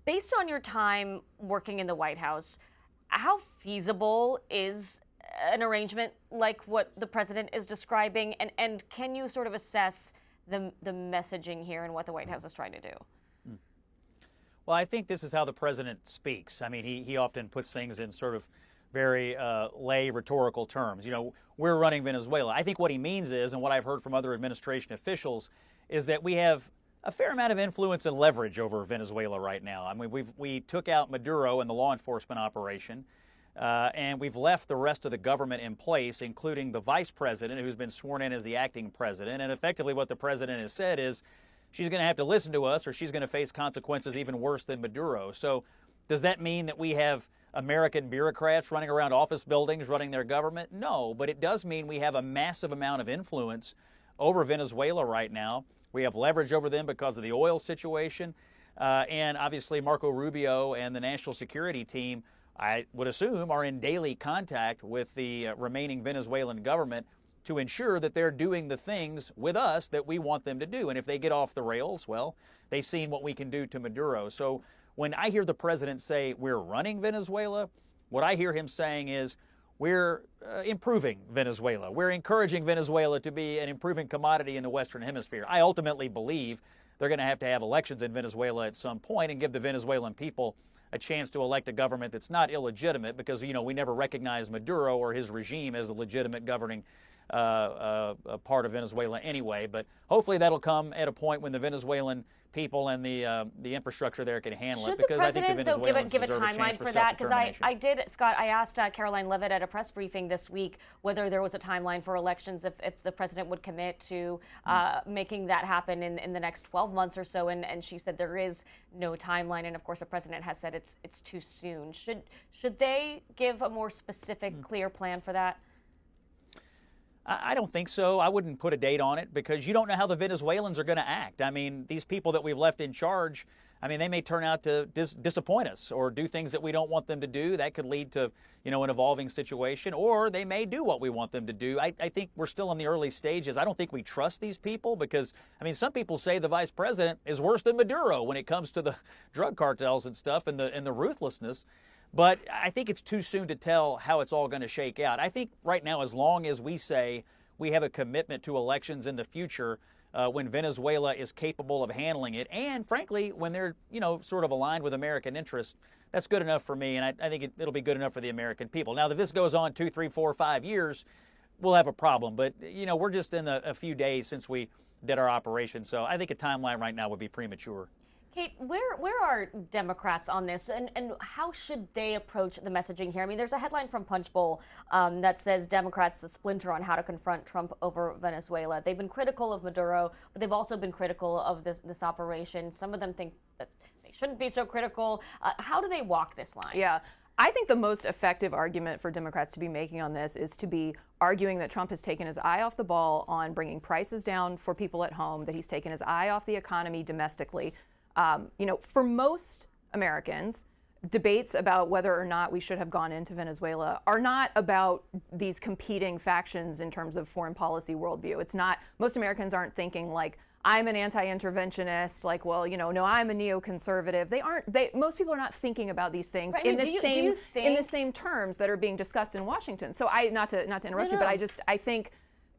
Based on your time working in the White House, how feasible is an arrangement like what the president is describing? And can you sort of assess the messaging here and what the White House is trying to do? Well, I think this is how the president speaks. I mean, he often puts things in sort of very lay rhetorical terms. You know, we're running Venezuela. I think what he means is, and what I've heard from other administration officials, is that we have a fair amount of influence and leverage over Venezuela right now. I mean, we took out Maduro in the law enforcement operation, and we've left the rest of the government in place, including the vice president, who's been sworn in as the acting president. And effectively what the president has said is she's going to have to listen to us or she's going to face consequences even worse than Maduro. So does that mean that we have American bureaucrats running around office buildings running their government? No, but it does mean we have a massive amount of influence over Venezuela right now. We have leverage over them because of the oil situation. And obviously Marco Rubio and the national security team, I would assume, are in daily contact with the remaining Venezuelan government to ensure that they're doing the things with us that we want them to do. And if they get off the rails, well, they've seen what we can do to Maduro. So when I hear the president say we're running Venezuela, what I hear him saying is we're improving Venezuela. We're encouraging Venezuela to be an improving commodity in the Western Hemisphere. I ultimately believe they're going to have elections in Venezuela at some point and give the Venezuelan people a chance to elect a government that's not illegitimate because, you know, we never recognize Maduro or his regime as a legitimate governing part of Venezuela anyway. But hopefully that'll come at a point when the Venezuelan people and the infrastructure there can handle it, because I think the Venezuelans give a deserve timeline chance for that? Because I did, Scott, I asked Caroline Levitt at a press briefing this week whether there was a timeline for elections, if the president would commit to making that happen in the next 12 months or so, and she said there is no timeline, and of course the president has said it's too soon. Should they give a more specific, clear plan for that? I don't think so. I wouldn't put a date on it because you don't know how the Venezuelans are going to act. I mean, these people that we've left in charge, I mean, they may turn out to disappoint us or do things that we don't want them to do. That could lead to, you know, an evolving situation, or they may do what we want them to do. I think we're still in the early stages. I don't think we trust these people because, I mean, some people say the vice president is worse than Maduro when it comes to the drug cartels and stuff and the ruthlessness. But I think it's too soon to tell how it's all going to shake out. I think right now, as long as we say we have a commitment to elections in the future when Venezuela is capable of handling it, and frankly, when they're, you know, sort of aligned with American interests, that's good enough for me, and I think it'll be good enough for the American people. Now, if this goes on 2, 3, 4, 5 years, we'll have a problem. But, you know, we're just in a few days since we did our operation, so I think a timeline right now would be premature. Kate, where are Democrats on this, and how should they approach the messaging here? I mean, there's a headline from Punchbowl that says Democrats splinter on how to confront Trump over Venezuela. They've been critical of Maduro, but they've also been critical of this operation. Some of them think that they shouldn't be so critical. How do they walk this line? Yeah. I think the most effective argument for Democrats to be making on this is to be arguing that Trump has taken his eye off the ball on bringing prices down for people at home, that he's taken his eye off the economy domestically. You know, for most Americans, debates about whether or not we should have gone into Venezuela are not about these competing factions in terms of foreign policy worldview. It's not, most Americans aren't thinking like, I'm an anti-interventionist, like, well, you know, no, I'm a neoconservative. Most people are not thinking about these things in the same terms that are being discussed in Washington. So not to interrupt you, but I think,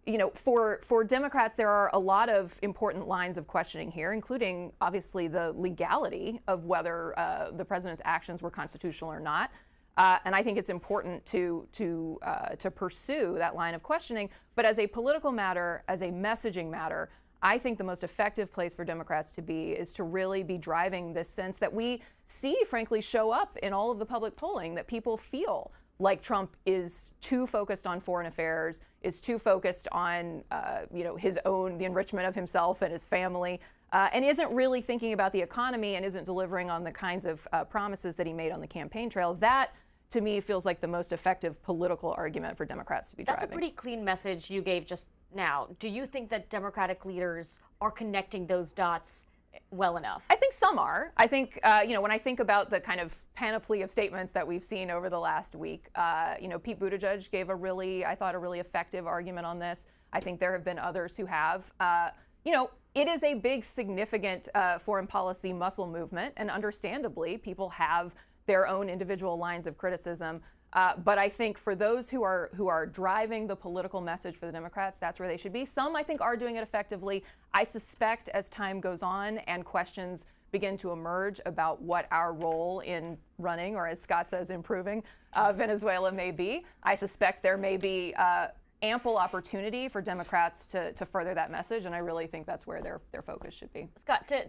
you know, for Democrats, there are a lot of important lines of questioning here, including obviously the legality of whether the president's actions were constitutional or not. And I think it's important to pursue that line of questioning. But as a political matter, as a messaging matter, I think the most effective place for Democrats to be is to really be driving this sense that we see, frankly, show up in all of the public polling, that people feel like Trump is too focused on foreign affairs, is too focused on, you know, the enrichment of himself and his family, and isn't really thinking about the economy and isn't delivering on the kinds of promises that he made on the campaign trail. That, to me, feels like the most effective political argument for Democrats to be driving. That's a pretty clean message you gave just now. Do you think that Democratic leaders are connecting those dots well enough? I think some are. I think, you know, when I think about the kind of panoply of statements that we've seen over the last week, you know, Pete Buttigieg gave I thought a really effective argument on this. I think there have been others who have. You know, it is a big, significant foreign policy muscle movement, and understandably, people have their own individual lines of criticism. But I think for those who are driving the political message for the Democrats, that's where they should be. Some, I think, are doing it effectively. I suspect as time goes on and questions begin to emerge about what our role in running, or as Scott says, improving Venezuela may be, I suspect there may be ample opportunity for Democrats to further that message, and I really think that's where their focus should be. Scott,